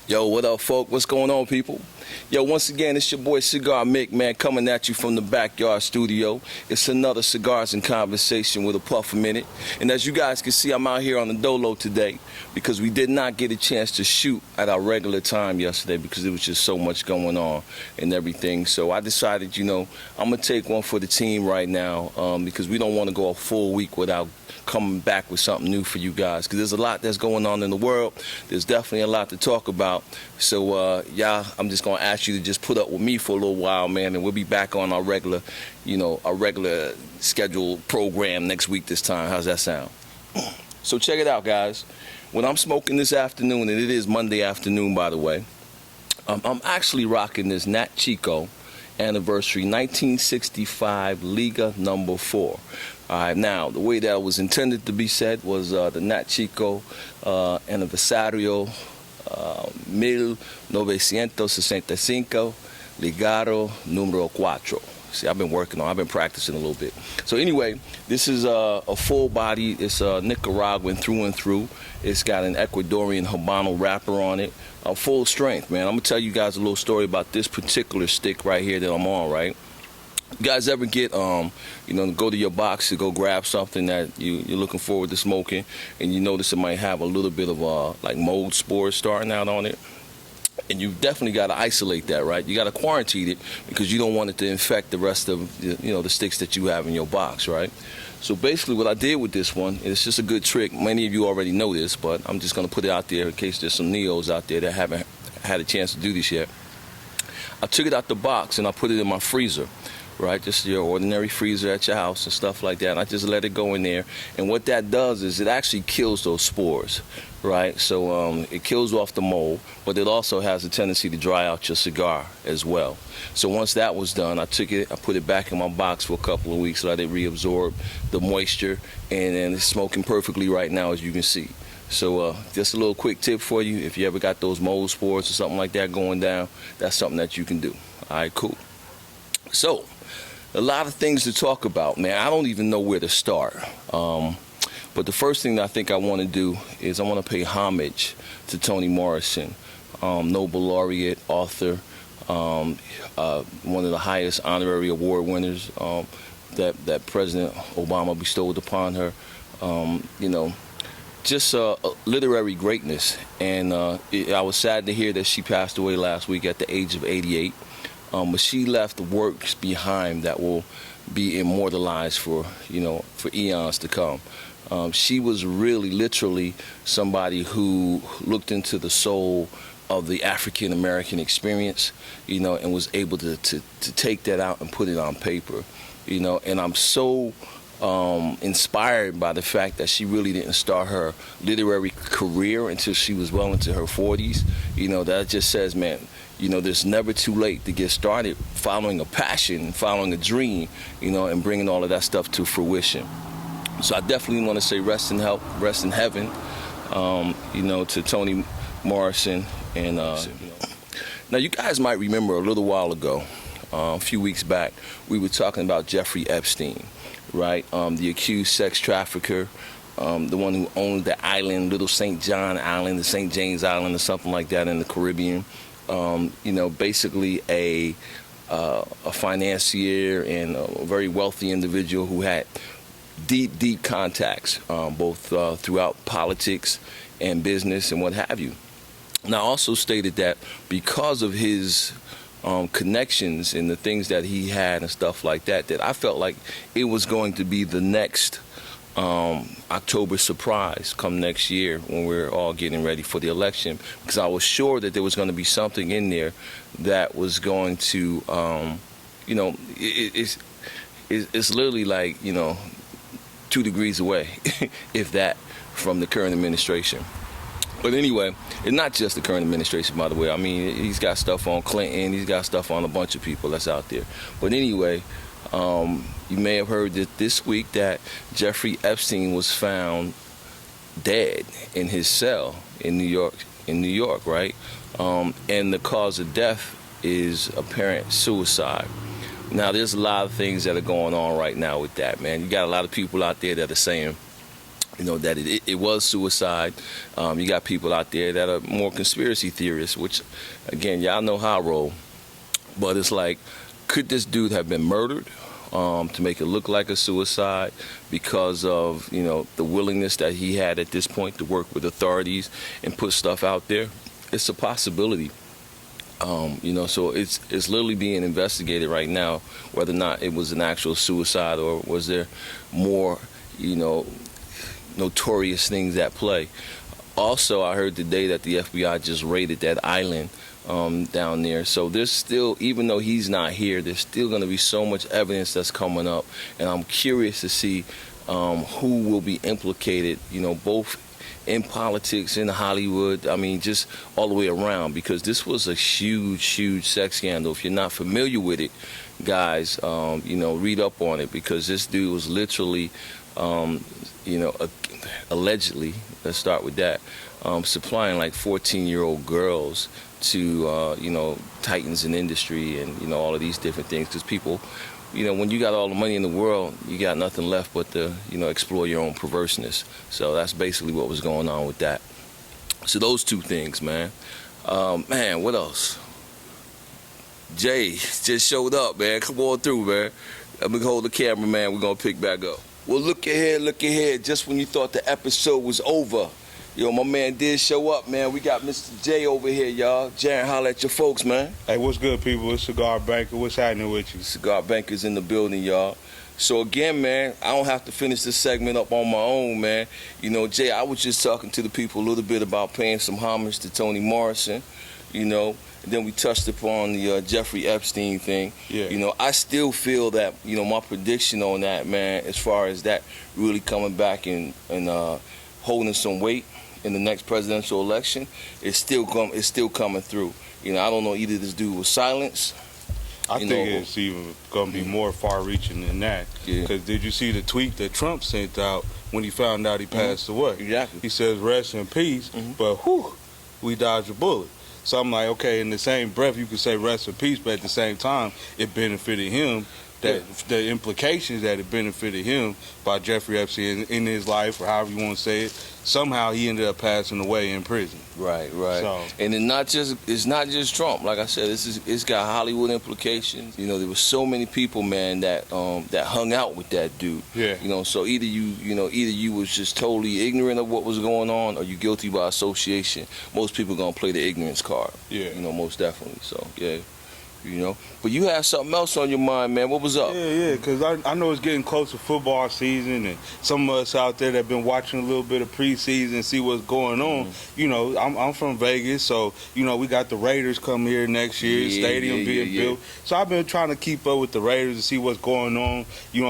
Yo, what up, folk? What's going on, people? Yo, once again, it's your boy Cigar Mick, man, coming at you from the backyard studio. It's another Cigars and Conversation with a puff a minute. And as you guys can see, I'm out here on the dolo today because we did not get a chance to shoot at our regular time yesterday because there was just so much going on and everything. So I decided, I'm going to take one for the team right now because we don't want to go a full week without coming back with something new for you guys because there's a lot that's going on in the world. There's definitely a lot to talk about. So, y'all, I'm just going to ask you to just put up with me for a little while, man, and we'll be back on our regular, scheduled program next week this time. How's that sound? So check it out, guys. When I'm smoking this afternoon, and it is Monday afternoon, by the way, I'm actually rocking this Nat Cicco Anniversary 1965 Liga number 4. All right, now, the way that was intended to be said was the Nat Cicco Aniversario 1965 Ligaro numero 4. See, I've been practicing a little bit. So anyway, this is a full body. It's Nicaraguan through and through. It's got an Ecuadorian Habano wrapper on it. Full strength, man. I'm going to tell you guys a little story about this particular stick right here that I'm on, right? You guys ever get, go to your box to go grab something that you're looking forward to smoking, and you notice it might have a little bit of like mold spores starting out on it? And you definitely got to isolate that, right? You got to quarantine it because you don't want it to infect the rest of, the sticks that you have in your box, right? So basically what I did with this one, it's just a good trick. Many of you already know this, but I'm just going to put it out there in case there's some neos out there that haven't had a chance to do this yet. I took it out the box and I put it in my freezer. Right, just your ordinary freezer at your house and stuff like that. And I just let it go in there, and what that does is it actually kills those spores, right? So it kills off the mold, but it also has a tendency to dry out your cigar as well. So once that was done, I took it, I put it back in my box for a couple of weeks, let it reabsorb the moisture, and then it's smoking perfectly right now, as you can see. So just a little quick tip for you: if you ever got those mold spores or something like that going down, that's something that you can do. All right, cool. So a lot of things to talk about, man. I don't even know where to start. But the first thing that I think I want to do is I want to pay homage to Toni Morrison, Nobel Laureate, author, one of the highest honorary award winners that President Obama bestowed upon her. Just literary greatness. And I was sad to hear that she passed away last week at the age of 88. But she left works behind that will be immortalized for eons to come. She was really, literally somebody who looked into the soul of the African American experience, and was able to take that out and put it on paper, And I'm so inspired by the fact that she really didn't start her literary career until she was well into her 40s. That just says, man, there's never too late to get started following a passion, following a dream, and bringing all of that stuff to fruition. So I definitely want to say rest in heaven, to Toni Morrison. And now you guys might remember a little while ago, a few weeks back, we were talking about Jeffrey Epstein, right? The accused sex trafficker, the one who owned the island, Little St. John Island, the St. James Island, or something like that in the Caribbean. Basically a financier and a very wealthy individual who had deep contacts, both throughout politics and business and what have you. And I also stated that because of his connections and the things that he had and stuff like that, that I felt like it was going to be the next October surprise come next year when we're all getting ready for the election, because I was sure that there was going to be something in there that was going to, it's literally like, 2 degrees away, if that, from the current administration. But anyway, it's not just the current administration, by the way. I mean, he's got stuff on Clinton, he's got stuff on a bunch of people that's out there. But anyway, you may have heard that this week that Jeffrey Epstein was found dead in his cell in New York, right? And the cause of death is apparent suicide. Now, there's a lot of things that are going on right now with that, man. You got a lot of people out there that are saying that it was suicide. You got people out there that are more conspiracy theorists, which, again, y'all know how I roll. But it's like, could this dude have been murdered to make it look like a suicide because of, the willingness that he had at this point to work with authorities and put stuff out there? It's a possibility. So it's literally being investigated right now whether or not it was an actual suicide or was there more, notorious things at play. Also, I heard today that the FBI just raided that island down there. So there's still, even though he's not here, there's still going to be so much evidence that's coming up. And I'm curious to see who will be implicated, both in politics, in Hollywood, I mean, just all the way around, because this was a huge, huge sex scandal. If you're not familiar with it, guys, read up on it, because this dude was literally, allegedly, let's start with that, supplying like 14-year-old girls to, titans in industry and, all of these different things, because people, when you got all the money in the world, you got nothing left but to, explore your own perverseness. So that's basically what was going on with that. So those two things, man. Man, what else? Jay just showed up, man. Come on through, man. Let me hold the camera, man. We're going to pick back up. Well, look ahead. Just when you thought the episode was over, my man did show up, man. We got Mr. J over here, y'all. Jaron, holla at your folks, man. Hey, what's good, people? It's Cigar Banker. What's happening with you? Cigar Banker's in the building, y'all. So again, man, I don't have to finish this segment up on my own, man. Jay, I was just talking to the people a little bit about paying some homage to Toni Morrison, and then we touched upon the Jeffrey Epstein thing. Yeah. I still feel that, my prediction on that, man, as far as that really coming back and holding some weight in the next presidential election, it's still coming through. I don't know, either this dude was silenced. I think it's even going to be more far-reaching than that. Because did you see the tweet that Trump sent out when he found out he passed away? Exactly. He says, rest in peace, but we dodged a bullet. So I'm like, okay, in the same breath, you could say rest in peace, but at the same time, it benefited him. The implications that it benefited him by Jeffrey Epstein in his life, or however you want to say it, somehow he ended up passing away in prison. Right. So, and it's not just Trump. Like I said, it's got Hollywood implications. There were so many people, man, that hung out with that dude. Yeah. So either you was just totally ignorant of what was going on, or you guilty by association. Most people gonna play the ignorance card. Yeah. Most definitely. So yeah. But you had something else on your mind, man. What was up? Yeah, because I know it's getting close to football season, and some of us out there that have been watching a little bit of preseason, see what's going on. I'm from Vegas, so, we got the Raiders come here next year, stadium being built. So I've been trying to keep up with the Raiders and see what's going on,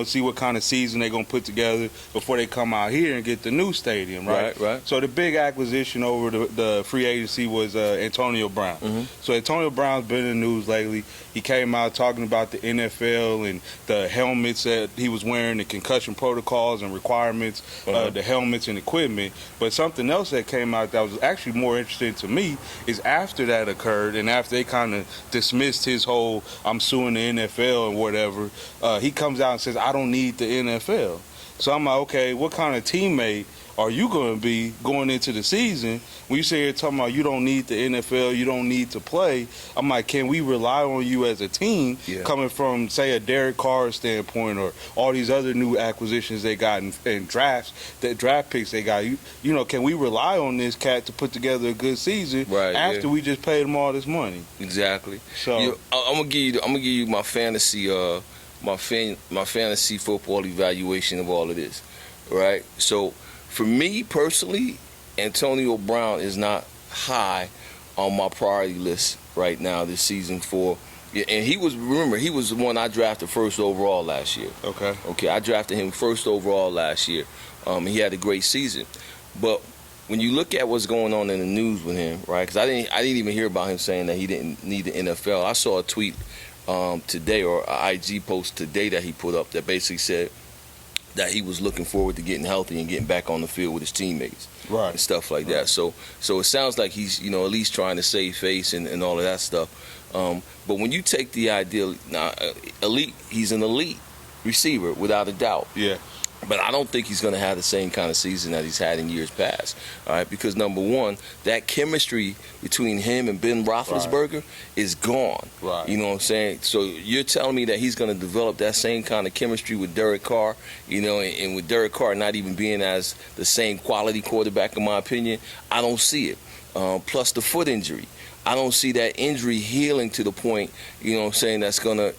see what kind of season they're going to put together before they come out here and get the new stadium, right? Right. So the big acquisition over the free agency was Antonio Brown. So Antonio Brown's been in the news lately. He came out talking about the NFL and the helmets that he was wearing, the concussion protocols and requirements, the helmets and equipment. But something else that came out that was actually more interesting to me is after that occurred and after they kind of dismissed his whole I'm suing the NFL and whatever, he comes out and says, I don't need the NFL. So I'm like, okay, what kind of teammate are you going to be going into the season when you say you're talking about you don't need the NFL, you don't need to play? I'm like, can we rely on you as a team coming from, say, a Derek Carr standpoint or all these other new acquisitions they got in drafts, the draft picks they got? Can we rely on this cat to put together a good season after we just paid him all this money? Exactly. So I'm gonna give you my fantasy my fantasy football evaluation of all of this, right? So for me personally, Antonio Brown is not high on my priority list right now this season and he was the one I drafted first overall last year. Okay, I drafted him first overall last year. He had a great season. But when you look at what's going on in the news with him, right, because I didn't even hear about him saying that he didn't need the NFL. I saw a tweet today, or an IG post today that he put up that basically said that he was looking forward to getting healthy and getting back on the field with his teammates, and stuff like that. So it sounds like he's at least trying to save face and all of that stuff. But when you take the idea, now he's an elite receiver without a doubt. Yeah. But I don't think he's going to have the same kind of season that he's had in years past. All right, because number one, that chemistry between him and Ben Roethlisberger is gone. Right. You know what I'm saying? So you're telling me that he's going to develop that same kind of chemistry with Derek Carr, and with Derek Carr not even being as the same quality quarterback, in my opinion, I don't see it. Plus the foot injury. I don't see that injury healing to the point, that's going to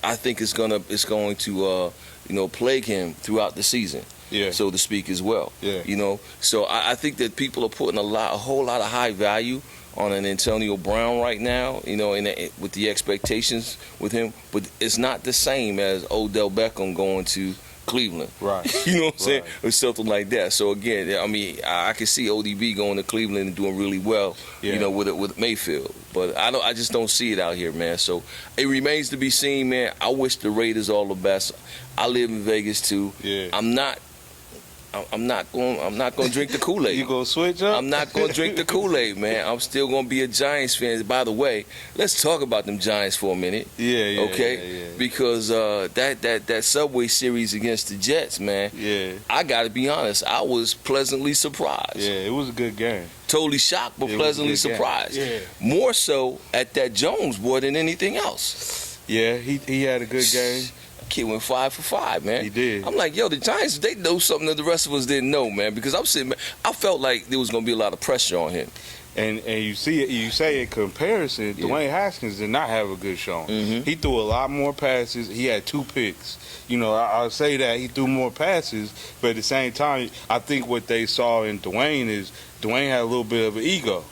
plague him throughout the season. Yeah. So to speak, as well. Yeah. So I think that people are putting a whole lot of high value on an Antonio Brown right now, with the expectations with him. But it's not the same as Odell Beckham going to Cleveland. Right. You know what I'm saying? Right. Or something like that. So again, I mean, I can see ODB going to Cleveland and doing really well, with Mayfield. But I just don't see it out here, man. So it remains to be seen, man. I wish the Raiders all the best. I live in Vegas too. Yeah. I'm not going to drink the Kool-Aid. You gonna switch up? I'm not going to drink the Kool-Aid, man. I'm still going to be a Giants fan. By the way, let's talk about them Giants for a minute. Yeah. Okay? Yeah. Because that Subway series against the Jets, man. Yeah. I got to be honest, I was pleasantly surprised. Yeah, it was a good game. Totally shocked, but pleasantly surprised. Yeah. More so at that Jones boy than anything else. Yeah, he had a good game. Kid went 5 for 5, man. He did. I'm like, yo, the Giants, they know something that the rest of us didn't know, man. Because I felt like there was going to be a lot of pressure on him. And you say in comparison, Dwayne Haskins did not have a good showing. Mm-hmm. He threw a lot more passes. He had 2 picks. I'll say that he threw more passes, but at the same time, I think what they saw in Dwayne is Dwayne had a little bit of an ego.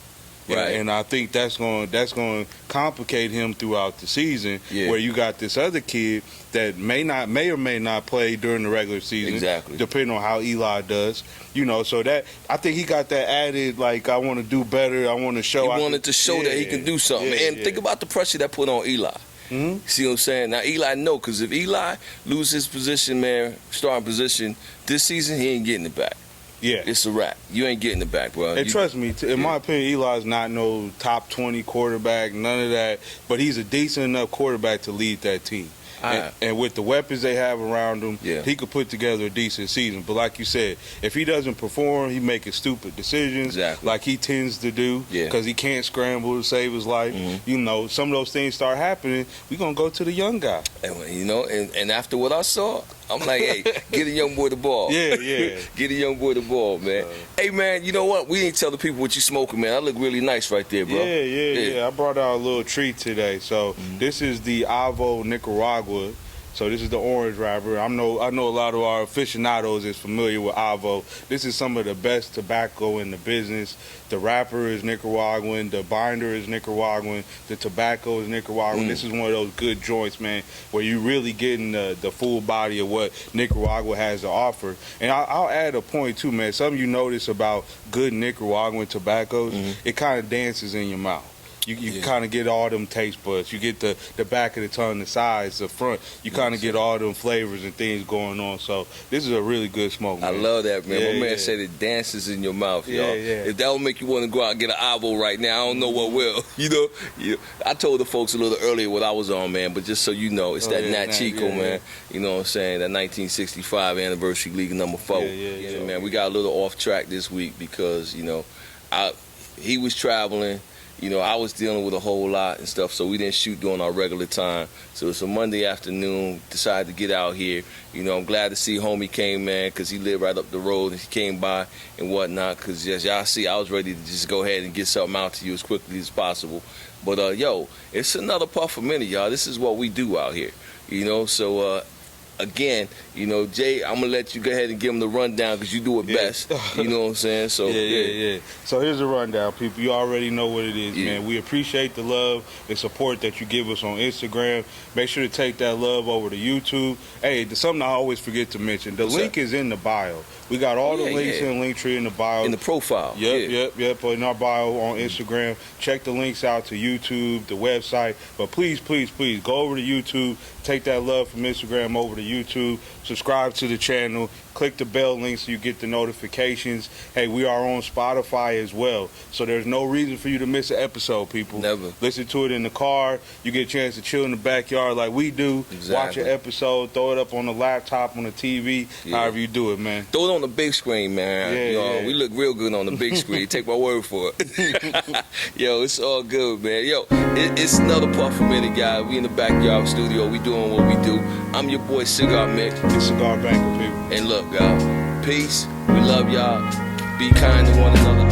Right. And I think that's going to complicate him throughout the season, where you got this other kid that may or may not play during the regular season, exactly, depending on how Eli does. So that I think he got that added, like, I want to do better, I want to show. He wanted to show that he can do something. And think about the pressure that put on Eli. Mm-hmm. See what I'm saying? Now, Eli, no, because if Eli loses his position, man, starting position, this season, he ain't getting it back. Yeah. It's a wrap. You ain't getting it back, bro. And trust me, in my opinion, Eli's not no top 20 quarterback, none of that. But he's a decent enough quarterback to lead that team. And with the weapons they have around him, he could put together a decent season. But like you said, if he doesn't perform, he making stupid decisions, like he tends to do, because he can't scramble to save his life. Mm-hmm. Some of those things start happening, we're going to go to the young guy. And after what I saw, I'm like, hey, get a young boy the ball. Yeah. Get a young boy the ball, man. Hey, man, you know what? We ain't tell the people what you smoking, man. I look really nice right there, bro. Yeah. I brought out a little treat today. So this is the Avo Nicaragua. So this is the orange wrapper. I know a lot of our aficionados is familiar with Avo. This is some of the best tobacco in the business. The wrapper is Nicaraguan. The binder is Nicaraguan. The tobacco is Nicaraguan. This is one of those good joints, man, where you really getting the full body of what Nicaragua has to offer. And I'll add a point too, man. Something you notice about good Nicaraguan tobaccos, it kind of dances in your mouth. You kind of get all them taste buds. You get the back of the tongue, the sides, the front. You kind of get all them flavors and things going on. So this is a really good smoke, man. I love that, man. My man said it dances in your mouth, y'all. If that will make you want to go out and get an Avo right now, I don't know what will. I told the folks a little earlier what I was on, man, but just so you know, it's that Nat Cicco, man. You know what I'm saying? That 1965 Anniversary Liga number 4. Man, we got a little off track this week because, he was traveling. I was dealing with a whole lot and stuff, so we didn't shoot during our regular time. So it's a Monday afternoon, decided to get out here. I'm glad to see homie came, man, because he lived right up the road and he came by and whatnot. Because as y'all see, I was ready to just go ahead and get something out to you as quickly as possible. But, it's another puff for many, y'all. This is what we do out here, So, again, Jay, I'm going to let you go ahead and give them the rundown because you do it best. You know what I'm saying? So Yeah. So here's the rundown, people. You already know what it is, man. We appreciate the love and support that you give us on Instagram. Make sure to take that love over to YouTube. Hey, there's something I always forget to mention. The link is in the bio. We got all the links in the link tree in the bio. In the profile. Yep. In our bio on Instagram. Check the links out to YouTube, the website. But please, go over to YouTube. Take that love from Instagram over to YouTube. Subscribe to the channel. Click the bell link so you get the notifications. Hey, we are on Spotify as well. So there's no reason for you to miss an episode, people. Never. Listen to it in the car. You get a chance to chill in the backyard like we do. Exactly. Watch an episode. Throw it up on the laptop, on the TV, however you do it, man. Throw it on the big screen, man. Yeah, you know, yeah. we look real good on the big screen. Take my word for it. Yo, it's all good, man. Yo, it's another Puff a Minute, guys. We in the backyard studio. We doing what we do. I'm your boy, Cigar Mick. The Cigar Banker, people. And look, y'all, peace. We love y'all. Be kind to one another.